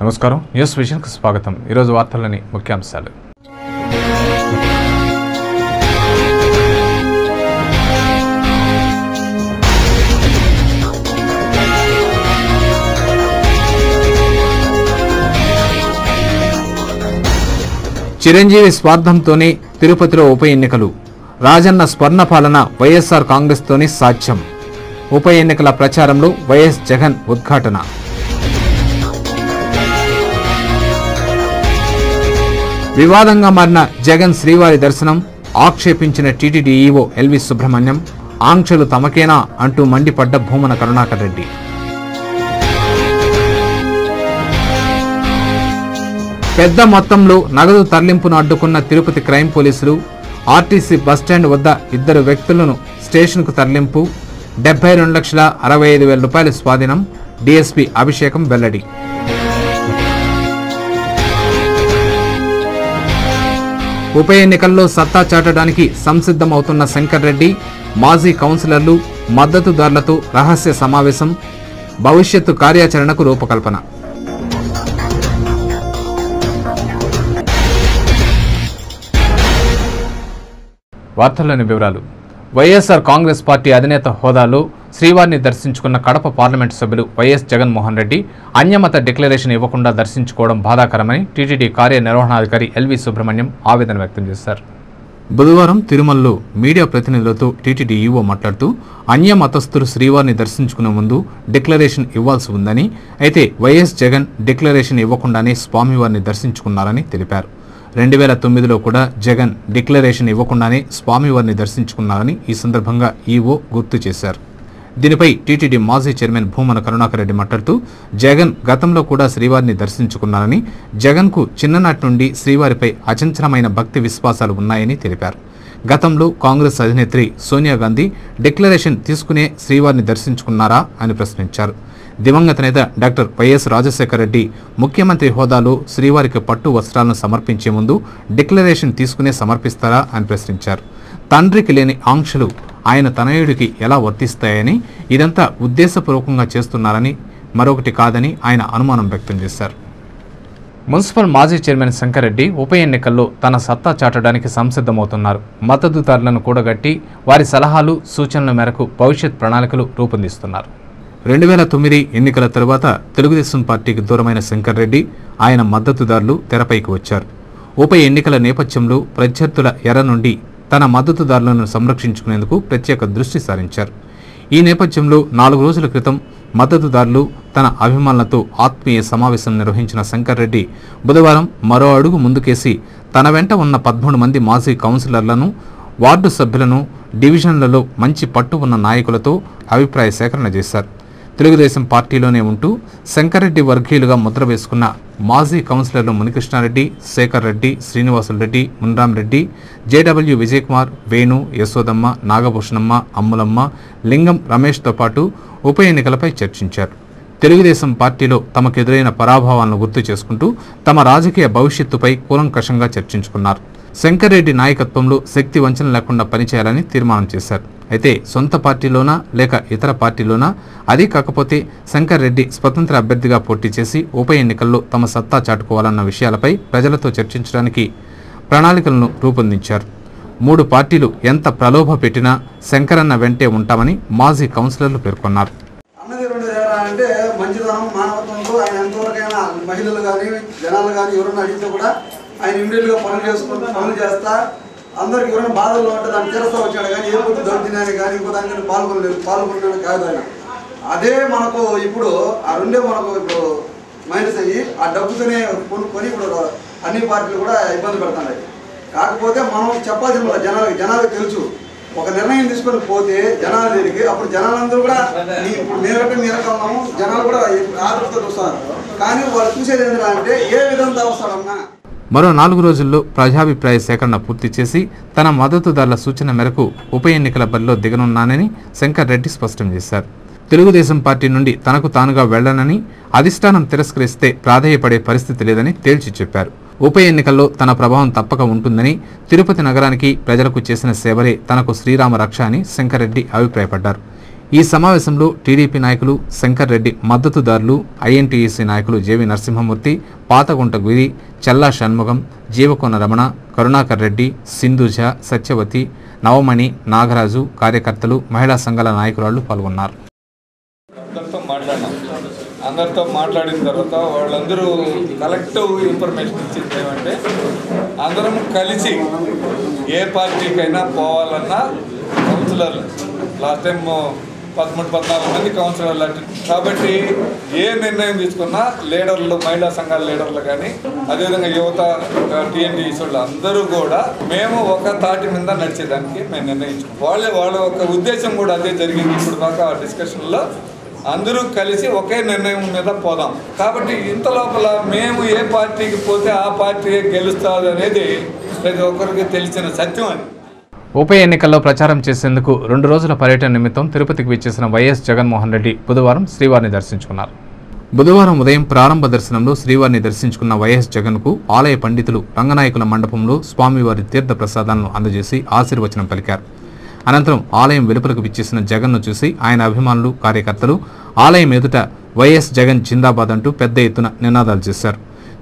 నమస్కారం, న్యూస్ విజన్కు స్వాగతం. ఈరోజు వార్తల్లోని ముఖ్యాంశాలు. చిరంజీవి స్వార్థంతోనే తిరుపతిలో ఉప ఎన్నికలు. రాజన్న స్వర్ణ పాలన వైఎస్ఆర్ కాంగ్రెస్తోనే సాధ్యం. ఉప ఎన్నికల ప్రచారంలో వైఎస్ జగన్ ఉద్ఘాటన. వివాదంగా మారిన జగన్ శ్రీవారి దర్శనం ఆక్షేపించిన టీటీడీ ఈవో ఎల్వి సుబ్రహ్మణ్యం. ఆంక్షలు తమకేనా అంటూ మండిపడ్డ భూమన కరుణాకర్ రెడ్డి. పెద్ద మొత్తంలో నగదు తరలింపును అడ్డుకున్న తిరుపతి క్రైమ్ పోలీసులు. ఆర్టీసీ బస్టాండ్ వద్ద 2 వ్యక్తులను స్టేషన్కు తరలింపు. 72,65,000 రూపాయల స్వాధీనం. డీఎస్పీ అభిషేకం వెల్లడి. ఉప ఎన్నికల్లో సత్తా చాటడానికి సంసిద్ధమవుతున్న శంకర్ రెడ్డి. మాజీ కౌన్సిలర్లు, మద్దతుదారులతో రహస్య సమావేశం. భవిష్యత్తు కార్యాచరణకు రూపకల్పన. వార్తల్లోని వివరాలు. వైఎస్ఆర్ కాంగ్రెస్ పార్టీ అధినేత హోదాలో శ్రీవారిని దర్శించుకున్న కడప పార్లమెంటు సభ్యులు వైఎస్ జగన్మోహన్ రెడ్డి అన్యమత డిక్లరేషన్ ఇవ్వకుండా దర్శించుకోవడం బాధాకరమని టీటీడీ కార్యనిర్వహణాధికారి ఎల్వి సుబ్రహ్మణ్యం ఆవేదన వ్యక్తం చేశారు. బుధవారం తిరుమలలో మీడియా ప్రతినిధులతో టీటీడీ ఈవో మాట్లాడుతూ అన్యమతస్థులు శ్రీవారిని దర్శించుకునే ముందు డిక్లరేషన్ ఇవ్వాల్సి ఉందని, అయితే వైఎస్ జగన్ డిక్లరేషన్ ఇవ్వకుండానే స్వామివారిని దర్శించుకున్నారని తెలిపారు. 2009లో కూడా జగన్ డిక్లరేషన్ ఇవ్వకుండానే స్వామివారిని దర్శించుకున్నారని ఈ సందర్భంగా ఈవో గుర్తు చేశారు. దీనిపై టీటీడీ మాజీ చైర్మన్ భూమన కరుణాకర్ రెడ్డి మాట్లాడుతూ జగన్ గతంలో కూడా శ్రీవారిని దర్శించుకున్నారని, జగన్కు చిన్ననాటి నుండి శ్రీవారిపై అచంచలమైన భక్తి విశ్వాసాలు ఉన్నాయని తెలిపారు. గతంలో కాంగ్రెస్ అధినేత్రి సోనియా గాంధీ డిక్లరేషన్ తీసుకునే శ్రీవారిని దర్శించుకున్నారా అని ప్రశ్నించారు. దివంగత నేత డాక్టర్ వైఎస్ రాజశేఖర రెడ్డి ముఖ్యమంత్రి హోదాలో శ్రీవారికి పట్టు వస్త్రాలను సమర్పించే ముందు డిక్లరేషన్ తీసుకునే సమర్పిస్తారా అని ప్రశ్నించారు. తండ్రికి లేని ఆంక్షలు ఆయన తనయుడికి ఎలా వర్తిస్తాయని, ఇదంతా ఉద్దేశపూర్వకంగా చేస్తున్నారని, మరొకటి కాదని ఆయన అనుమానం వ్యక్తం చేశారు. మున్సిపల్ మాజీ చైర్మన్ శంకర్ రెడ్డి ఉప ఎన్నికల్లో తన సత్తా చాటడానికి సంసిద్ధమవుతున్నారు. మద్దతుదారులను కూడగట్టి వారి సలహాలు, సూచనల మేరకు భవిష్యత్ ప్రణాళికలు రూపొందిస్తున్నారు. 2009 ఎన్నికల తరువాత తెలుగుదేశం పార్టీకి దూరమైన శంకర్ రెడ్డి, ఆయన మద్దతుదారులు తెరపైకి వచ్చారు. ఉప ఎన్నికల నేపథ్యంలో ప్రత్యర్థుల ఎర నుండి తన మద్దతుదారులను సంరక్షించుకునేందుకు ప్రత్యేక దృష్టి సారించారు. ఈ నేపథ్యంలో 4 రోజుల క్రితం మద్దతుదారులు తన అభిమానులతో ఆత్మీయ సమావేశం నిర్వహించిన శంకర్ రెడ్డి బుధవారం మరో అడుగు ముందుకేసి తన వెంట ఉన్న 13 మంది మాజీ కౌన్సిలర్లను, వార్డు సభ్యులను, డివిజన్లలో మంచి పట్టు ఉన్న నాయకులతో అభిప్రాయ సేకరణ చేశారు. తెలుగుదేశం పార్టీలోనే ఉంటూ శంకర్ రెడ్డి వర్గీయులుగా ముద్ర వేసుకున్న మాజీ కౌన్సిలర్లు మునికృష్ణారెడ్డి, శేఖర్ రెడ్డి, శ్రీనివాసులు రెడ్డి, మున్రామ్ రెడ్డి, జేడబ్ల్యూ విజయకుమార్, వేణు, యశోదమ్మ, నాగభూషణమ్మ, అమ్ములమ్మ, లింగం రమేష్తో పాటు ఉప ఎన్నికలపై చర్చించారు. తెలుగుదేశం పార్టీలో తమకెదురైన పరాభవాలను గుర్తు చేసుకుంటూ తమ రాజకీయ భవిష్యత్తుపై కూలంకషంగా చర్చించుకున్నారు. శంకర్ రెడ్డి నాయకత్వంలో శక్తి వంచన లేకుండా పనిచేయాలని తీర్మానం చేశారు. అయితే సొంత పార్టీలోనా లేక ఇతర పార్టీలోనా, అదీ కాకపోతే శంకర్ రెడ్డి స్వతంత్ర అభ్యర్థిగా పోటీ చేసి ఉప ఎన్నికల్లో తమ సత్తా చాటుకోవాలన్న విషయాలపై ప్రజలతో చర్చించడానికి ప్రణాళికలను రూపొందించారు. 3 పార్టీలు ఎంత ప్రలోభ పెట్టినా శంకరన్న వెంటే ఉంటామని మాజీ కౌన్సిలర్లు పేర్కొన్నారు. అంటే మంచిదనం, మానవత్వంతో ఆయన ఎంతవరకైనా మహిళలు కానీ జనాలు కానీ ఎవరన్నా అడిగితే కూడా ఆయన ఇమ్మీడియట్గా పనులు చేస్తా, అందరికి ఎవరైనా బాధల్లో ఉంటే దాన్ని తీరుస్తూ వచ్చాడు. కానీ ఏ పొద్దు దొరికినాయని కానీ ఇంకో దానికి పాల్గొన్నాను కాదు ఆయన. అదే మనకు ఇప్పుడు ఆ రెండే మనకు ఇప్పుడు మైనస్ అయ్యి ఆ డబ్బుతోనే కొనుక్కొని ఇప్పుడు అన్ని పార్టీలు కూడా ఇబ్బంది పెడుతున్నాయి. కాకపోతే మనం చెప్పాల్సిన జనాలకు తెలుసు, ఒక నిర్ణయం తీసుకొని పోతే జనాల దగ్గరికి అప్పుడు జనాలందరూ కూడా ఇప్పుడు మీరకన్నాము, జనాలు కూడా ఆదృతతో చూస్తారు. కానీ వాళ్ళు చూసేది ఏంటంటే ఏ విధంగా వస్తాడన్నా. మరో 4 రోజుల్లో ప్రజాభిప్రాయ సేకరణ పూర్తి చేసి తన మద్దతుదారుల సూచన మేరకు ఉప ఎన్నికల బరిలో దిగనున్నానని శంకర్ రెడ్డి స్పష్టం చేశారు. తెలుగుదేశం పార్టీ నుండి తనకు తానుగా వెళ్లనని, అధిష్టానం తిరస్కరిస్తే ప్రాధేయపడే పరిస్థితి లేదని తేల్చి చెప్పారు. ఉప ఎన్నికల్లో తన ప్రభావం తప్పక ఉంటుందని, తిరుపతి నగరానికి ప్రజలకు చేసిన సేవలే తనకు శ్రీరామ రక్ష అని శంకర్ రెడ్డి అభిప్రాయపడ్డారు. ఈ సమావేశంలో టీడీపీ నాయకులు, శంకర్ రెడ్డి మద్దతుదారులు, ఐఎన్టీయూసీ నాయకులు జేవి నరసింహమూర్తి, పాతగుంట గిరి, చల్లా షణ్ముగం, జీవకోన రమణ, కరుణాకర్ రెడ్డి, సింధుజ, సత్యవతి, నవమణి, నాగరాజు, కార్యకర్తలు, మహిళా సంఘాల నాయకురాళ్లు పాల్గొన్నారు. అందరితో మాట్లాడిన తర్వాత వాళ్ళందరూ కలెక్టివ్ ఇన్ఫర్మేషన్ ఇచ్చింది ఏమంటే అందరం కలిసి ఏ పార్టీకైనా పోవాలన్నా కౌన్సిలర్లు లాస్ట్ టైం 13-14 మంది కౌన్సిలర్లు కాబట్టి ఏ నిర్ణయం తీసుకున్నా లీడర్లు, మహిళా సంఘాల లీడర్లు కానీ అదేవిధంగా యువత, టీఎన్టీసీ వాళ్ళు అందరూ కూడా మేము ఒక తాటి మీద నడిచేదానికి మేము నిర్ణయించుకున్నాం. వాళ్ళ ఒక ఉద్దేశం కూడా అదే జరిగింది. ఇప్పుడు దాకా డిస్కషన్లో అందరూ కలిసి ఒకే నిర్ణయం మీద పోదాం. కాబట్టి ఇంత లోపల మేము ఏ పార్టీకి పోతే ఆ పార్టీ గెలుస్తుంది అనేది ప్రతి ఒక్కరికి తెలిసిన సత్యం అని. ఉప ఎన్నికల్లో ప్రచారం చేసేందుకు 2 రోజుల పర్యటన నిమిత్తం తిరుపతికి విచ్చేసిన వైఎస్ జగన్మోహన్ రెడ్డి బుధవారం శ్రీవారిని దర్శించుకున్నారు. బుధవారం ఉదయం ప్రారంభ దర్శనంలో శ్రీవారిని దర్శించుకున్న వైఎస్ జగన్కు ఆలయ పండితులు రంగనాయకుల మండపంలో స్వామివారి తీర్థ ప్రసాదాలను అందజేసి ఆశీర్వచనం పలికారు. అనంతరం ఆలయం వెలుపలకు విచ్చేసిన జగన్ను చూసి ఆయన అభిమానులు, కార్యకర్తలు ఆలయం ఎదుట వైఎస్ జగన్ జిందాబాద్ అంటూ పెద్ద ఎత్తున నినాదాలు చేశారు.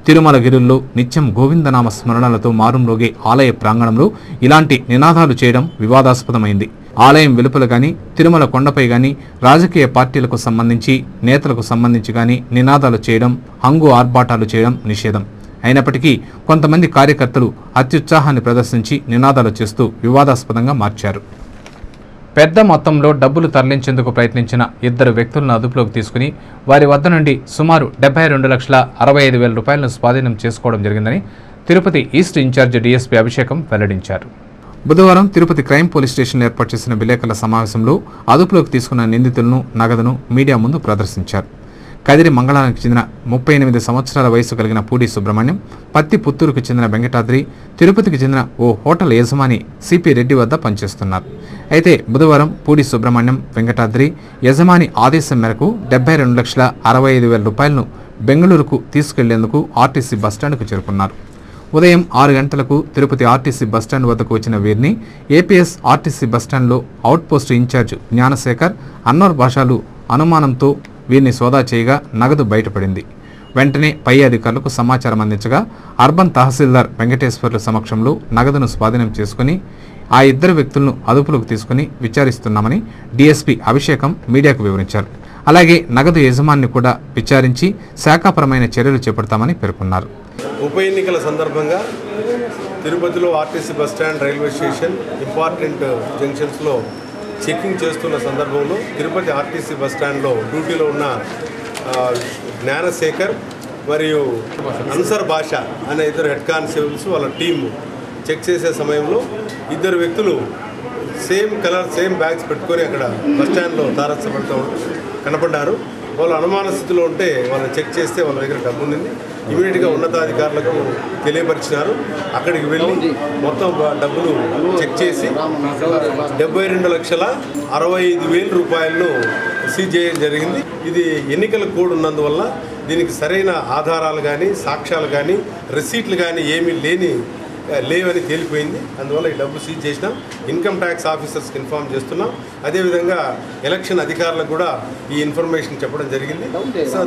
తిరుమల గిరుల్లో నిత్యం గోవిందనామ స్మరణలతో మారుమ్రోగే ఆలయ ప్రాంగణంలో ఇలాంటి నినాదాలు చేయడం వివాదాస్పదమైంది. ఆలయం వెలుపల గాని, తిరుమల కొండపై గాని రాజకీయ పార్టీలకు సంబంధించి, నేతలకు సంబంధించి గాని నినాదాలు చేయడం, హంగు ఆర్భాటాలు చేయడం నిషేధం. అయినప్పటికీ కొంతమంది కార్యకర్తలు అత్యుత్సాహాన్ని ప్రదర్శించి నినాదాలు చేస్తూ వివాదాస్పదంగా మార్చారు. పెద్ద మొత్తంలో డబ్బులు తరలించేందుకు ప్రయత్నించిన 2 వ్యక్తులను అదుపులోకి తీసుకుని వారి వద్ద నుండి సుమారు 72,65,000 రూపాయలను స్వాధీనం చేసుకోవడం జరిగిందని తిరుపతి ఈస్ట్ ఇన్ఛార్జ్ డీఎస్పీ అభిషేకం వెల్లడించారు. బుధవారం తిరుపతి క్రైమ్ పోలీస్ స్టేషన్లో ఏర్పాటు చేసిన విలేకరుల సమావేశంలో అదుపులోకి తీసుకున్న నిందితులను, నగదును మీడియా ముందు ప్రదర్శించారు. కదిరి మంగళానికి చెందిన 38 సంవత్సరాల వయసు కలిగిన పూడి సుబ్రహ్మణ్యం, పత్తి పుత్తూరుకు చెందిన వెంకటాద్రి, తిరుపతికి చెందిన ఓ హోటల్ యజమాని సిపి రెడ్డి వద్ద పనిచేస్తున్నారు. అయితే బుధవారం పూడి సుబ్రహ్మణ్యం, వెంకటాద్రి యజమాని ఆదేశం మేరకు 72,65,000 రూపాయలను బెంగళూరుకు తీసుకెళ్లేందుకు ఆర్టీసీ బస్టాండ్కు చేరుకున్నారు. ఉదయం 6 గంటలకు తిరుపతి ఆర్టీసీ బస్టాండ్ వద్దకు వచ్చిన వీరిని ఏపీఎస్ ఆర్టీసీ బస్టాండ్లో అవుట్పోస్ట్ ఇన్ఛార్జ్ జ్ఞానశేఖర్, అన్నోర్ భాషలు అనుమానంతో వీరిని సోదా చేయగా నగదు బయటపడింది. వెంటనే పై అధికారులకు సమాచారం అందించగా అర్బన్ తహసీల్దార్ వెంకటేశ్వర్ల సమక్షంలో నగదును స్వాధీనం చేసుకుని ఆ 2 వ్యక్తులను అదుపులోకి తీసుకుని విచారిస్తున్నామని డీఎస్పీ అభిషేకం మీడియాకు వివరించారు. అలాగే నగదు యజమానిని కూడా విచారించి శాఖాపరమైన చర్యలు చేపడతామని పేర్కొన్నారు. ఉప ఎన్నికల సందర్భంగా తిరుపతిలో RTC bus stand, railway station, important జంక్షన్స్లో చెకింగ్ చేస్తున్న సందర్భంలో తిరుపతి ఆర్టీసీ బస్టాండ్లో డ్యూటీలో ఉన్న జ్ఞానశేఖర్ మరియు అన్సర్ భాష అనే 2 హెడ్ కానిస్టేబుల్స్ వాళ్ళ టీము చెక్ చేసే సమయంలో 2 వ్యక్తులు సేమ్ కలర్, సేమ్ బ్యాగ్స్ పెట్టుకొని అక్కడ బస్టాండ్లో తారసపడుతూ కనపడ్డారు. వాళ్ళు అనుమాన స్థితిలో ఉంటే వాళ్ళని చెక్ చేస్తే వాళ్ళ దగ్గర డబ్బు ఉంది. ఇమీడియట్గా ఉన్నతాధికారులకు తెలియపరిచినారు. అక్కడికి వెళ్ళి మొత్తం డబ్బులు చెక్ చేసి 72,65,000 రూపాయలను సీజ్ చేయడం జరిగింది. ఇది ఎన్నికల కోడ్ ఉన్నందువల్ల దీనికి సరైన ఆధారాలు కానీ, సాక్ష్యాలు కానీ, రిసీట్లు కానీ ఏమీ లేవని తేలిపోయింది. అందువల్ల ఈ డబ్బు సీజ్ చేసినాం. ఇన్కమ్ ట్యాక్స్ ఆఫీసర్స్కి ఇన్ఫార్మ్ చేస్తున్నాం. అదేవిధంగా ఎలక్షన్ అధికారులకు కూడా ఈ ఇన్ఫర్మేషన్ చెప్పడం జరిగింది.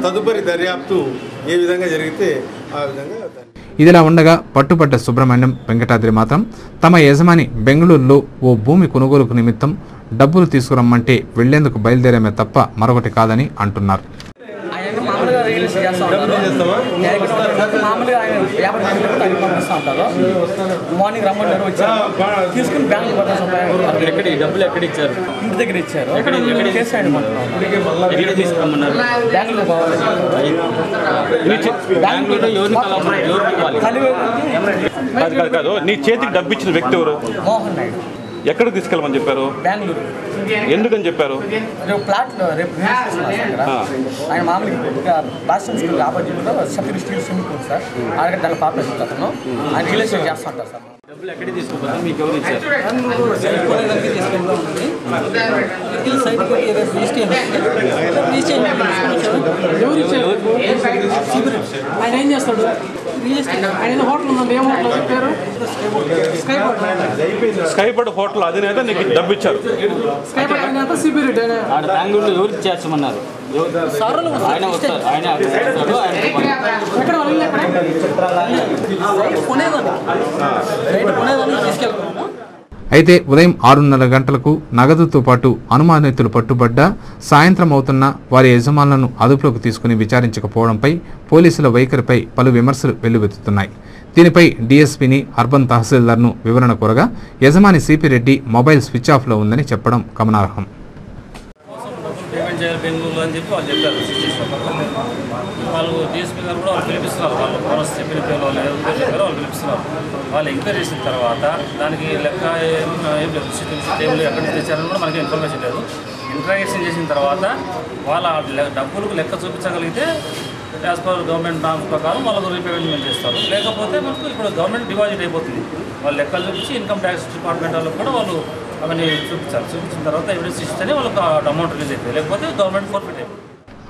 తదుపరి దర్యాప్తు ఏ విధంగా జరిగితే ఆ విధంగా. ఇదిలా ఉండగా పట్టుబడ్డ సుబ్రహ్మణ్యం, వెంకటాద్రి మాత్రం తమ యజమాని బెంగళూరులో ఓ భూమి కొనుగోలుకు నిమిత్తం డబ్బులు తీసుకురమ్మంటే వెళ్లేందుకు బయలుదేరామే తప్ప మరొకటి కాదని అంటున్నారు. మామూలుగా ఆయన 50 పంపిస్తూ ఉంటారు. మార్నింగ్ రమ్మంటారు, వచ్చారు, తీసుకుని బ్యాంక్ ఎక్కడ డబ్బులు ఎక్కడ ఇచ్చారు? ఇంటి దగ్గర ఇచ్చారు. కేసు ఎక్కడ తీసుకురమ్మన్నారు? బ్యాంకులో పోవాలి. కాదు, నీ చేతికి డబ్బు ఇచ్చిన వ్యక్తి ఎవరు? మోహన్ నాయుడు. ఎక్కడికి తీసుకెళ్ళమని చెప్పారు? బెంగళూరు. ఎందుకని చెప్పారు? రేపు ప్లాట్లో రేపు ఆయన మామూలుగా బాస్టన్ స్కూల్ ఆపోజిట్లో Saphir steel swimming pool sir. అలాగే దాని పాప అతను ఆయన రియల్ ఎస్టేట్ చేస్తూ ఉంటారు సార్. డబ్బులు ఎక్కడ తీసుకోపోతారు? మీకు ఎవరు ఇచ్చారు? ఆయన ఏం చేస్తాడు? స్కైబర్డ్ హోటల్ అధినేత నీకు డబ్బు ఇచ్చారు. బెంగళూరులో ఎవరికి చేర్చమన్నారు? ఆయన వస్తారు, ఆయన అయితే ఉదయం 6:30 గంటలకు నగదుతో పాటు అనుమానితులు పట్టుబడ్డా సాయంత్రం అవుతున్న వారి యజమానులను అదుపులోకి తీసుకుని విచారించకపోవడంపై పోలీసుల వైఖరిపై పలు విమర్శలు వెల్లువెత్తుతున్నాయి. దీనిపై డీఎస్పీని అర్బన్ తహసీల్దార్ను వివరణ కోరగా యజమాని సిపి రెడ్డి మొబైల్ స్విచ్ ఆఫ్లో ఉందని చెప్పడం గమనార్హం. బెంగళూరు అని చెప్పి వాళ్ళు చెప్పారు. వాళ్ళు డిఎస్పీ గారు కూడా వాళ్ళు పిలిపిస్తున్నారు. వాళ్ళు ఫోరస్ చెప్పిన పేరు వాళ్ళు ఎవరు చెప్పారో వాళ్ళు పిలిపిస్తున్నారు. వాళ్ళు ఎంక్వైరీ చేసిన తర్వాత దానికి లెక్క ఏం లేదు, టేబుల్ ఎక్కడి నుంచి తెచ్చారని కూడా మనకి ఇన్ఫర్మేషన్ లేదు. ఇంట్రాగేషన్ చేసిన తర్వాత వాళ్ళ డబ్బులకు లెక్క చూపించగలిగితే యాజ్ పర్ గవర్నమెంట్ నామ్స్ ప్రకారం వాళ్ళకు రీపేమెంట్ చేస్తారు. లేకపోతే మనకు ఇప్పుడు గవర్నమెంట్ డిపాజిట్ అయిపోతుంది. వాళ్ళు లెక్కలు చూపించి ఇన్కమ్ ట్యాక్స్ డిపార్ట్మెంట్ వాళ్ళకు కూడా వాళ్ళు అవన్నీ చూపించాలి. చూపించిన తర్వాత ఎవిడెన్స్ ఇస్తేనే వాళ్ళకి అమౌంట్ రిలీజ్ అవుతుంది, లేకపోతే గవర్నమెంట్ ఫోర్ఫిట్ అయిపోతుంది.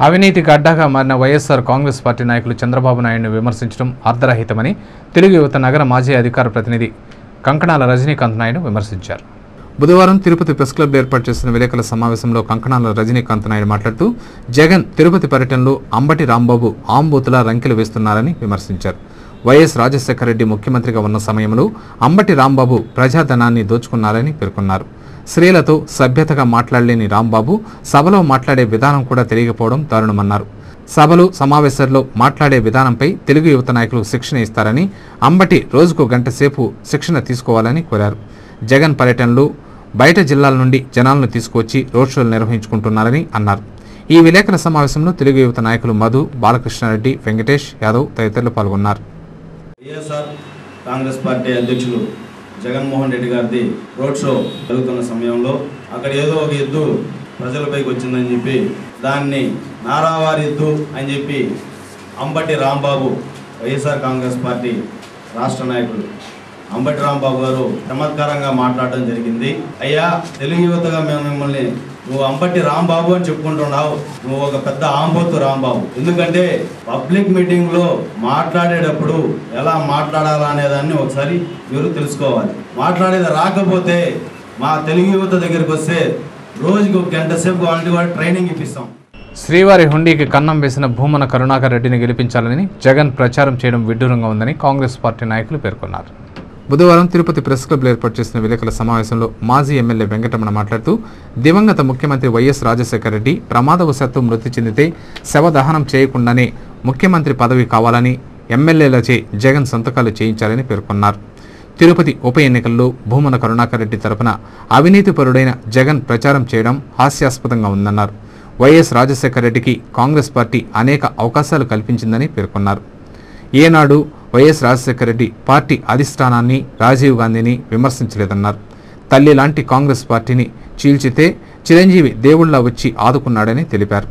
అవినీతికి అడ్డాగా మారిన వైఎస్ఆర్ కాంగ్రెస్ పార్టీ నాయకులు చంద్రబాబు నాయుడును విమర్శించడం అర్ధరహితమని తెలుగు యువత నగర మాజీ అధికార ప్రతినిధి కంకణాల రజనీకాంత్ నాయుడు విమర్శించారు. బుధవారం తిరుపతి ప్రెస్ క్లబ్ ఏర్పాటు చేసిన విలేకరుల సమావేశంలో కంకణాల రజనీకాంత్ నాయుడు మాట్లాడుతూ జగన్ తిరుపతి పర్యటనలో అంబటి రాంబాబు ఆంబూతులా రంకెలు వేస్తున్నారని విమర్శించారు. వైఎస్ రాజశేఖర రెడ్డి ముఖ్యమంత్రిగా ఉన్న సమయంలో అంబటి రాంబాబు ప్రజాధనాన్ని దోచుకున్నారని పేర్కొన్నారు. స్త్రీలతో సభ్యతగా మాట్లాడలేని రాంబాబు సభలో మాట్లాడే విధానం కూడా తెలియకపోవడం దారుణమన్నారు. సభలు సమావేశాల్లో మాట్లాడే విధానంపై తెలుగు యువత నాయకులు శిక్షణ ఇస్తారని, అంబటి రోజుకు గంట సేపు శిక్షణ తీసుకోవాలని కోరారు. జగన్ పర్యటనలో బయట జిల్లాల నుండి జనాలను తీసుకువచ్చి రోడ్ షోలు నిర్వహించుకుంటున్నారని అన్నారు. ఈ విలేకరుల సమావేశంలో తెలుగు యువత నాయకులు మధు, బాలకృష్ణారెడ్డి, వెంకటేష్ యాదవ్ తదితరులు పాల్గొన్నారు. వైఎస్ఆర్ కాంగ్రెస్ పార్టీ అధ్యక్షులు జగన్మోహన్ రెడ్డి గారిది రోడ్ షో జరుగుతున్న సమయంలో అక్కడ ఏదో ఒక ఎద్దు ప్రజలపైకి వచ్చిందని చెప్పి దాన్ని నారావారి ఎద్దు అని చెప్పి అంబటి రాంబాబు వైఎస్ఆర్ కాంగ్రెస్ పార్టీ రాష్ట్ర నాయకులు అంబటి రాంబాబు గారు చమత్కారంగా మాట్లాడడం జరిగింది. అయ్యా, తెలుగు యువతగా మేము మిమ్మల్ని నువ్వు అంబటి రాంబాబు అని చెప్పుకుంటున్నావు, నువ్వు ఒక పెద్ద ఆంబోతు రాంబాబు. ఎందుకంటే పబ్లిక్ మీటింగ్లో మాట్లాడేటప్పుడు ఎలా మాట్లాడాలా అనేదాన్ని ఒకసారి మీరు తెలుసుకోవాలి. మాట్లాడేది రాకపోతే మా తెలుగు యువత దగ్గరికి వస్తే రోజుకి ఒక గంట సేపు వాళ్ళకి కూడా ట్రైనింగ్ ఇప్పిస్తాం. శ్రీవారి హుండీకి కన్నం వేసిన భూమన కరుణాకర్ రెడ్డిని గెలిపించాలని జగన్ ప్రచారం చేయడం విడ్డూరంగా ఉందని కాంగ్రెస్ పార్టీ నాయకులు పేర్కొన్నారు. బుధవారం తిరుపతి ప్రెస్ క్లబ్లో ఏర్పాటు చేసిన విలేకరుల సమావేశంలో మాజీ ఎమ్మెల్యే వెంకటరమణ మాట్లాడుతూ దివంగత ముఖ్యమంత్రి వైఎస్ రాజశేఖర రెడ్డి ప్రమాదవశాత్తు మృతి చెందితే శవదహనం చేయకుండానే ముఖ్యమంత్రి పదవి కావాలని ఎమ్మెల్యేలచే జగన్ సంతకాలు చేయించాలని పేర్కొన్నారు. తిరుపతి ఉప ఎన్నికల్లో భూమన కరుణాకర్ రెడ్డి తరపున అవినీతిపరుడైన జగన్ ప్రచారం చేయడం హాస్యాస్పదంగా ఉందన్నారు. వైఎస్ రాజశేఖర రెడ్డికి కాంగ్రెస్ పార్టీ అనేక అవకాశాలు కల్పించిందని పేర్కొన్నారు. ఏనాడు వైఎస్ రాజశేఖర రెడ్డి పార్టీ అధిష్టానాన్ని, రాజీవ్ గాంధీని విమర్శించలేదన్నారు. తల్లి లాంటి కాంగ్రెస్ పార్టీని చీల్చితే చిరంజీవి దేవుళ్లా వచ్చి ఆదుకున్నాడని తెలిపారు.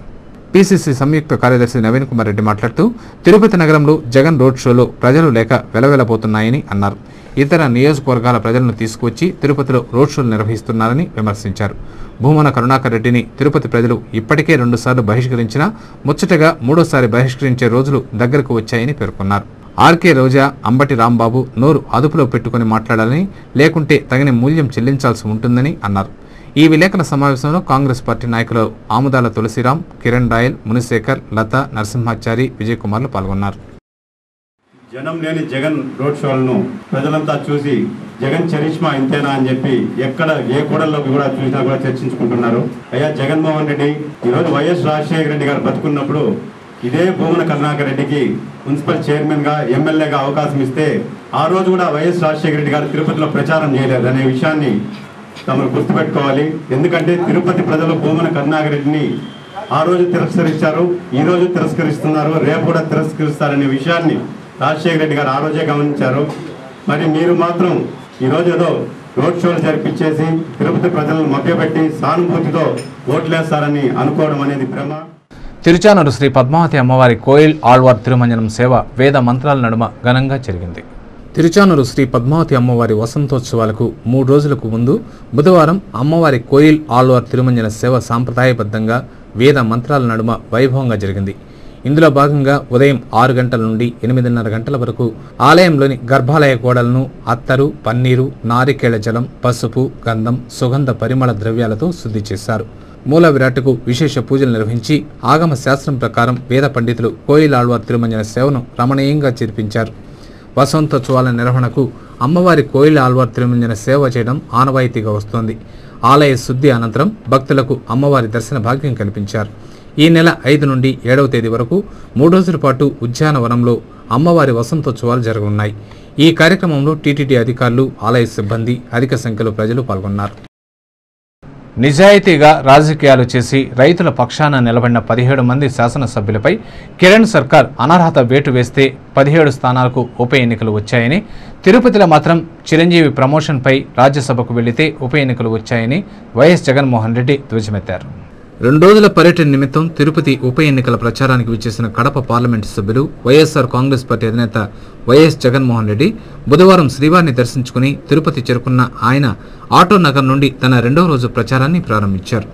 పీసీసీ సంయుక్త కార్యదర్శి నవీన్ కుమార్ రెడ్డి మాట్లాడుతూ తిరుపతి నగరంలో జగన్ రోడ్ షోలో ప్రజలు లేక వెలవెలబోతున్నాయని అన్నారు. ఇతర నియోజకవర్గాల ప్రజలను తీసుకువచ్చి తిరుపతిలో రోడ్ షోలు నిర్వహిస్తున్నారని విమర్శించారు. భూమన కరుణాకర్ రెడ్డిని తిరుపతి ప్రజలు ఇప్పటికే 2 సార్లు బహిష్కరించినా ముచ్చటగా 3వసారి బహిష్కరించే రోజులు దగ్గరకు వచ్చాయని పేర్కొన్నారు. ఆర్కే రోజా, అంబటి రాంబాబు నోరు అదుపులో పెట్టుకుని మాట్లాడాలని, లేకుంటే తగిన మూల్యం చెల్లించాల్సి ఉంటుందని అన్నారు. ఈ విలేకరుల సమావేశంలో కాంగ్రెస్ పార్టీ నాయకులు ఆముదాల తులసిరాం, కిరణ్ రాయల్, మునిశేఖర్, లత, నరసింహాచారి, విజయ్ కుమార్లు పాల్గొన్నారు. జనం లేని జగన్ రోడ్ షోలను ప్రజలంతా చూసి జగన్ చరిష్మా ఇంతేనా అని చెప్పి ఎక్కడ ఏ కూడల్లోకి కూడా చూసినా కూడా చర్చించుకుంటున్నారు. అయ్యా జగన్మోహన్ రెడ్డి ఈరోజు వైఎస్ రాజశేఖర రెడ్డి గారు బతుకున్నప్పుడు ఇదే భూమన కరుణాకర్ రెడ్డికి మున్సిపల్ చైర్మన్గా, ఎమ్మెల్యేగా అవకాశం ఇస్తే ఆ రోజు కూడా వైఎస్ రాజశేఖర రెడ్డి గారు తిరుపతిలో ప్రచారం చేయలేదు అనే విషయాన్ని తమరు గుర్తుపెట్టుకోవాలి. ఎందుకంటే తిరుపతి ప్రజలు భూమన కరుణాకర్ రెడ్డిని ఆ రోజు తిరస్కరించారు, ఈ రోజు తిరస్కరిస్తున్నారు, రేపు కూడా తిరస్కరిస్తారనే విషయాన్ని రాజశేఖర రెడ్డి గారు ఆ రోజే గమనించారు. మరి మీరు మాత్రం ఈరోజు ఏదో రోడ్ షోలు జరిపించేసి తిరుపతి ప్రజలను మభ్యపెట్టి సానుభూతితో ఓట్లేస్తారని అనుకోవడం అనేది భ్రమ. తిరుచానూరు శ్రీ పద్మావతి అమ్మవారి కోయిల్ ఆళ్వార్ తిరుమంజనం సేవ వేద మంత్రాల నడుమ ఘనంగా జరిగింది. తిరుచానూరు శ్రీ పద్మావతి అమ్మవారి వసంతోత్సవాలకు 3 రోజులకు ముందు బుధవారం అమ్మవారి కోయిల్ ఆళ్వార్ తిరుమంజన సేవ సాంప్రదాయబద్ధంగా వేద మంత్రాల నడుమ వైభవంగా జరిగింది. ఇందులో భాగంగా ఉదయం 6 గంటల నుండి 8:30 గంటల వరకు ఆలయంలోని గర్భాలయ గోడలను అత్తరు, పన్నీరు, నారికేళ జలం, పసుపు, గంధం, సుగంధ పరిమళ ద్రవ్యాలతో శుద్ధి చేశారు. మూల విరాట్కు విశేష పూజలు నిర్వహించి ఆగమ శాస్త్రం ప్రకారం వేద పండితులు కోయిలాళ్వార్ తిరుమంజన సేవను రమణీయంగా జరిపించారు. వసంతోత్సవాల నిర్వహణకు అమ్మవారి కోయిలాళ్వార్ తిరుమంజన సేవ చేయడం ఆనవాయితీగా వస్తోంది. ఆలయ శుద్ధి అనంతరం భక్తులకు అమ్మవారి దర్శన భాగ్యం కల్పించారు. ఈ నెల 5 నుండి 7వ తేదీ వరకు 3 రోజుల పాటు ఉద్యానవనంలో అమ్మవారి వసంతోత్సవాలు జరగనున్నాయి. ఈ కార్యక్రమంలో టీటీడీ అధికారులు, ఆలయ సిబ్బంది, అధిక సంఖ్యలో ప్రజలు పాల్గొన్నారు. నిజాయితీగా రాజకీయాలు చేసి రైతుల పక్షాన నిలబడిన 17 మంది శాసనసభ్యులపై కిరణ్ సర్కార్ అనర్హత వేటు వేస్తే 17 స్థానాలకు ఉప ఎన్నికలు వచ్చాయని, తిరుపతిలో మాత్రం చిరంజీవి ప్రమోషన్పై రాజ్యసభకు వెళితే ఉప ఎన్నికలు వచ్చాయని వైఎస్ జగన్మోహన్ రెడ్డి ధ్వజమెత్తారు. 2 రోజుల పర్యటన నిమిత్తం తిరుపతి ఉప ఎన్నికల ప్రచారానికి విచ్చేసిన కడప పార్లమెంటు సభ్యులు వైఎస్ఆర్ కాంగ్రెస్ పార్టీ అధినేత వైఎస్ జగన్మోహన్ రెడ్డి బుధవారం శ్రీవారిని దర్శించుకుని తిరుపతి చేరుకున్న ఆయన ఆటో నగర్ నుండి తన 2వ రోజు ప్రచారాన్ని ప్రారంభించారు.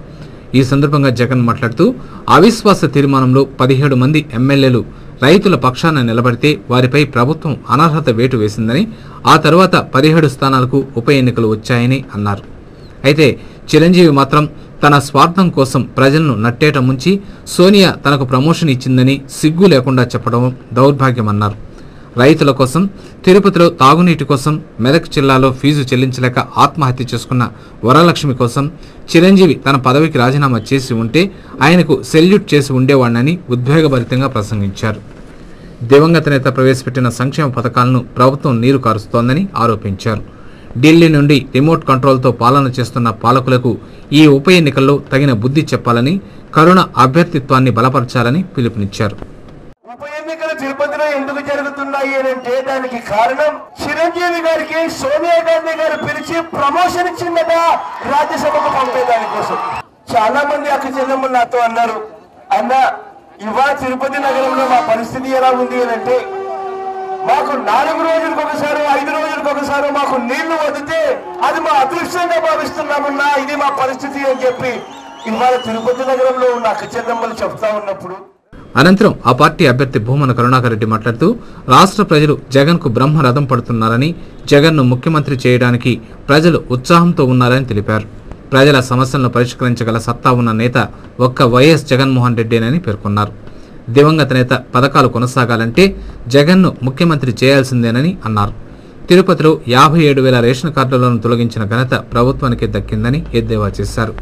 ఈ సందర్భంగా జగన్ మాట్లాడుతూ అవిశ్వాస తీర్మానంలో 17 మంది ఎమ్మెల్యేలు రైతుల పక్షాన నిలబడితే వారిపై ప్రభుత్వం అనర్హత వేటు వేసిందని, ఆ తర్వాత 17 స్థానాలకు ఉప ఎన్నికలు వచ్చాయని అన్నారు. అయితే చిరంజీవి మాత్రం తన స్వార్థం కోసం ప్రజలను నట్టేట ముంచి సోనియా తనకు ప్రమోషన్ ఇచ్చిందని సిగ్గు లేకుండా చెప్పడం దౌర్భాగ్యమన్నారు. రైతుల కోసం, తిరుపతిలో తాగునీటి కోసం, మెదక్ జిల్లాలో ఫీజు చెల్లించలేక ఆత్మహత్య చేసుకున్న వరలక్ష్మి కోసం చిరంజీవి తన పదవికి రాజీనామా చేసి ఉంటే ఆయనకు సెల్యూట్ చేసి ఉండేవాడినని ఉద్వేగభరితంగా ప్రసంగించారు. దివంగత నేత ప్రవేశపెట్టిన సంక్షేమ పథకాలను ప్రభుత్వం నీరు కారుస్తోందని ఆరోపించారు. ఢిల్లీ నుండి రిమోట్ కంట్రోల్తో పాలన చేస్తున్న పాలకులకు ఈ ఉప ఎన్నికల్లో తగిన బుద్ధి చెప్పాలని, కరుణ అభ్యర్థిత్వాన్ని బలపరచాలని పిలుపునిచ్చారు. ఉప ఎన్నికలు తిరుపతిలో ఎందుకు జరుగుతున్నాయి అంటే దానికి కారణం చిరంజీవి గారికి సోనియా గాంధీ గారు పిలిచి ప్రమోషన్ ఇచ్చిందట రాజ్యసభకు పంపేదాని కోసం. చాలా మంది అక్క చెల్లెమ్మలు నాతో అన్నారు, అన్న ఇవాళ తిరుపతి నగరంలో మా పరిస్థితి ఎలా ఉంది అంటే మాకు 4 రోజులకు ఒకసారి 5 రోజులకు ఒకసారి మాకు నీళ్లు వదిలితే అది మా అదృష్టంగా భావిస్తున్నామన్నా, ఇది మా పరిస్థితి అని చెప్పి ఇవాళ తిరుపతి నగరంలో ఉన్న అక్క చెల్లెమ్మలు చెప్తా ఉన్నప్పుడు అనంతరం ఆ పార్టీ అభ్యర్థి భూమన కరుణాకర్ రెడ్డి మాట్లాడుతూ రాష్ట్ర ప్రజలు జగన్కు బ్రహ్మరథం పడుతున్నారని, జగన్ను ముఖ్యమంత్రి చేయడానికి ప్రజలు ఉత్సాహంతో ఉన్నారని తెలిపారు. ప్రజల సమస్యలను పరిష్కరించగల సత్తా ఉన్న నేత ఒక్క వైఎస్ జగన్మోహన్ రెడ్డేనని పేర్కొన్నారు. దివంగత నేత పథకాలు కొనసాగాలంటే జగన్ను ముఖ్యమంత్రి చేయాల్సిందేనని అన్నారు. తిరుపతిలో 57,000 రేషన్ కార్డులను తొలగించిన ఘనత ప్రభుత్వానికి దక్కిందని ఎద్దేవా చేశారు.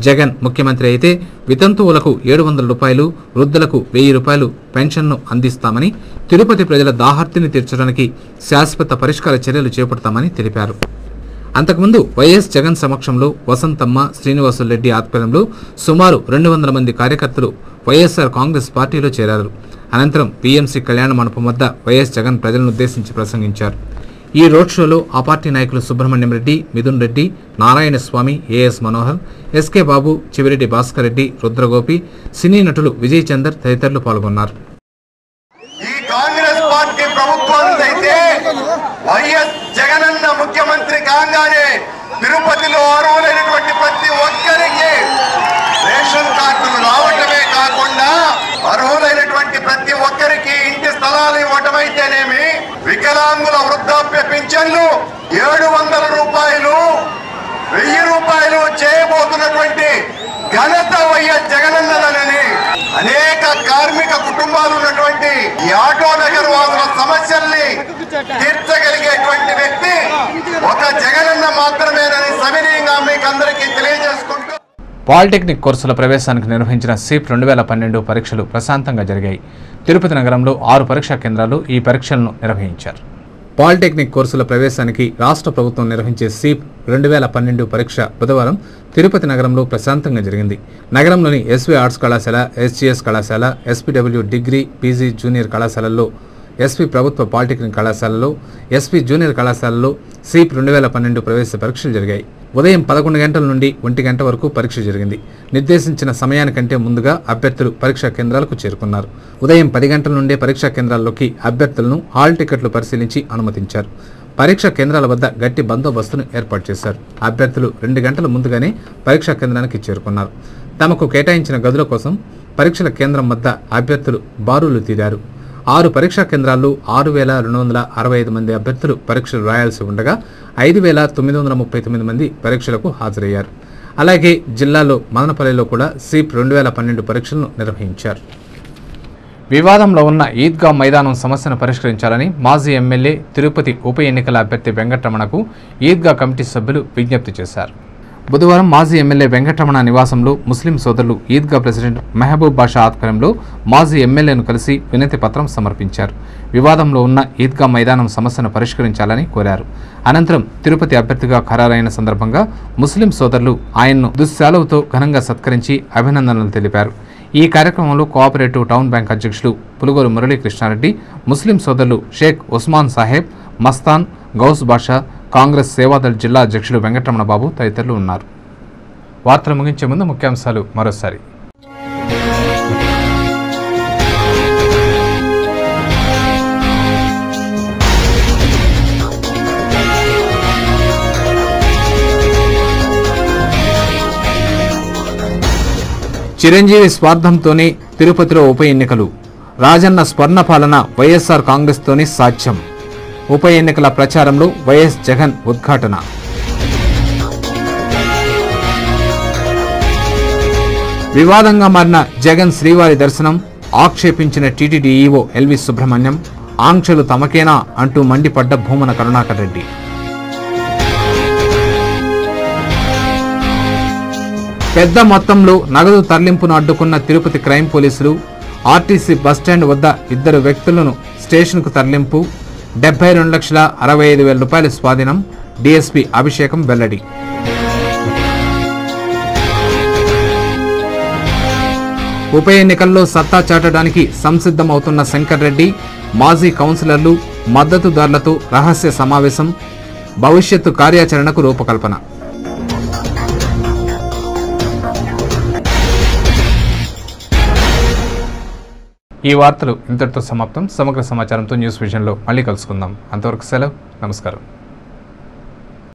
జగన్ ముఖ్యమంత్రి అయితే వితంతువులకు 700 రూపాయలు, వృద్ధులకు 1000 రూపాయలు పెన్షన్ను అందిస్తామని, తిరుపతి ప్రజల దాహార్తిని తీర్చడానికి శాశ్వత పరిష్కార చర్యలు చేపడతామని తెలిపారు. అంతకుముందు వైఎస్ జగన్ సమక్షంలో వసంతమ్మ, శ్రీనివాసులరెడ్డి ఆధ్వర్యంలో సుమారు 200 మంది కార్యకర్తలు వైఎస్ఆర్ కాంగ్రెస్ పార్టీలో చేరారు. అనంతరం పీఎంసీ కళ్యాణ మండపం వద్ద వైఎస్ జగన్ ప్రజలను ఉద్దేశించి ప్రసంగించారు. ఈ రోడ్ షోలో ఆ పార్టీ నాయకులు సుబ్రహ్మణ్యం రెడ్డి, మిథున్ రెడ్డి, నారాయణస్వామి, ఏఎస్ మనోహర్, ఎస్కే బాబు, చివిరెడ్డి భాస్కర్ రెడ్డి, రుద్రగోపి, సినీ నటులు విజయ్ చందర్ తదితరులు పాల్గొన్నారు. ఈ కాంగ్రెస్ పార్టీ ప్రభుత్వం అయితే వైఎస్ జగనన్న ముఖ్యమంత్రి కాగానే తిరుపతిలో అర్హులైనటువంటి ప్రతి ఒక్కరికి రేషన్ కార్డులు రావటమే కాకుండా అర్హులైనటువంటి ప్రతి ఒక్కరికి ఇంటి స్థలాలు ఇవ్వటమైతేనేమి, వికలాంగుల వృద్ధాప్య పింఛన్లు 700 రూపాయలు, 1000 రూపాయలు చేయబోతున్నటువంటి ఘనత వైఎస్ జగనన్నదని అనేక కార్మిక కుటుంబాలు ఉన్నటువంటి ఈ ఆటో నగర్ వాసుల సమస్యల్ని తీర్చగలిగేటువంటి వ్యక్తి ఒక జగనన్న మాత్రమేనని సవినయంగా మీకు అందరికీ తెలియజేసుకుంటూ పాలిటెక్నిక్ కోర్సుల ప్రవేశానికి నిర్వహించిన సీప్ 2012 పరీక్షలు ప్రశాంతంగా జరిగాయి. తిరుపతి నగరంలో 6 పరీక్షా కేంద్రాలు ఈ పరీక్షలను నిర్వహించారు. పాలిటెక్నిక్ కోర్సుల ప్రవేశానికి రాష్ట్ర ప్రభుత్వం నిర్వహించే సీప్ 2012 పరీక్ష బుధవారం తిరుపతి నగరంలో ప్రశాంతంగా జరిగింది. నగరంలోని ఎస్వి ఆర్ట్స్ కళాశాల, ఎస్జీఎస్ కళాశాల, ఎస్పీడబ్ల్యూ డిగ్రీ, పీజీ జూనియర్ కళాశాలల్లో, ఎస్పీ ప్రభుత్వ పాలిటెక్నిక్ కళాశాలలో, ఎస్పీ జూనియర్ కళాశాలలో సీప్ 2012 ప్రవేశ పరీక్షలు జరిగాయి. ఉదయం 11 గంటల నుండి 1 గంట వరకు పరీక్ష జరిగింది. నిర్దేశించిన సమయానికంటే ముందుగా అభ్యర్థులు పరీక్షా కేంద్రాలకు చేరుకున్నారు. ఉదయం 10 గంటల నుండే పరీక్షా కేంద్రాల్లోకి అభ్యర్థులను హాల్ టికెట్లు పరిశీలించి అనుమతించారు. పరీక్షా కేంద్రాల వద్ద గట్టి బందోబస్తును ఏర్పాటు చేశారు. అభ్యర్థులు 2 గంటల ముందుగానే పరీక్షా కేంద్రానికి చేరుకున్నారు. తమకు కేటాయించిన గదుల కోసం పరీక్షల కేంద్రం వద్ద అభ్యర్థులు బారులు తీరారు. 6 పరీక్షా కేంద్రాల్లో 6,265 మంది అభ్యర్థులు పరీక్షలు రాయాల్సి ఉండగా 5,939 మంది పరీక్షలకు హాజరయ్యారు. అలాగే జిల్లాలో మదనపల్లిలో కూడా SEEP 2012 పరీక్షలను నిర్వహించారు. వివాదంలో ఉన్న ఈద్గా మైదానం సమస్యను పరిష్కరించాలని మాజీ ఎమ్మెల్యే తిరుపతి ఉప ఎన్నికల అభ్యర్థి వెంకటరమణకు ఈద్గా కమిటీ సభ్యులు విజ్ఞప్తి చేశారు. బుధవారం మాజీ ఎమ్మెల్యే వెంకటరమణ నివాసంలో ముస్లిం సోదరులు ఈద్గా ప్రెసిడెంట్ మెహబూబ్ బాషా ఆధ్వర్యంలో మాజీ ఎమ్మెల్యేను కలిసి వినతి పత్రం సమర్పించారు. వివాదంలో ఉన్న ఈద్గా మైదానం సమస్యను పరిష్కరించాలని కోరారు. అనంతరం తిరుపతి అభ్యర్థిగా ఖరారైన సందర్భంగా ముస్లిం సోదరులు ఆయన్ను దుశ్శాలువతో ఘనంగా సత్కరించి అభినందనలు తెలిపారు. ఈ కార్యక్రమంలో కోఆపరేటివ్ టౌన్ బ్యాంక్ అధ్యక్షులు పులుగోరు మురళీకృష్ణారెడ్డి, ముస్లిం సోదరులు షేక్ ఉస్మాన్ సాహెబ్, మస్తాన్, గౌస్ బాషా, కాంగ్రెస్ సేవాదళ్ జిల్లా అధ్యక్షులు వెంకటరమణ బాబు తదితరులు ఉన్నారు. వార్తలు ముగించే ముందు ముఖ్యాంశాలు మరోసారి. చిరంజీవి స్వార్థంతోనే తిరుపతిలో ఉప ఎన్నికలు. రాజన్న స్వర్ణ పాలన వైఎస్ఆర్ కాంగ్రెస్తోనే సాధ్యం. ఉప ఎన్నికల ప్రచారంలో వైఎస్ జగన్ ఉద్ఘాటన. వివాదంగా మారిన జగన్ శ్రీవారి దర్శనం ఆక్షేపించిన టీటీడీ ఈవో ఎల్వి సుబ్రహ్మణ్యం. ఆంక్షలు తమకేనా అంటూ మండిపడ్డ భూమన కరుణాకర్ రెడ్డి. పెద్ద మొత్తంలో నగదు తరలింపును అడ్డుకున్న తిరుపతి క్రైమ్ పోలీసులు. ఆర్టీసీ బస్టాండ్ వద్ద 2 వ్యక్తులను స్టేషన్కు తరలింపు. 72,65,000 రూపాయల స్వాధీనం. డీఎస్పీ అభిషేకం వెల్లడి. ఉప ఎన్నికల్లో సత్తా చాటడానికి సంసిద్ధమవుతున్న శంకర్ రెడ్డి. మాజీ కౌన్సిలర్లు, మద్దతుదారులతో రహస్య సమావేశం. భవిష్యత్తు కార్యాచరణకు రూపకల్పన. ఈ వార్తలు ఇంతటితో సమాప్తం. సమగ్ర సమాచారంతో న్యూస్ విజన్లో మళ్ళీ కలుసుకుందాం. అంతవరకు సెలవు. నమస్కారం.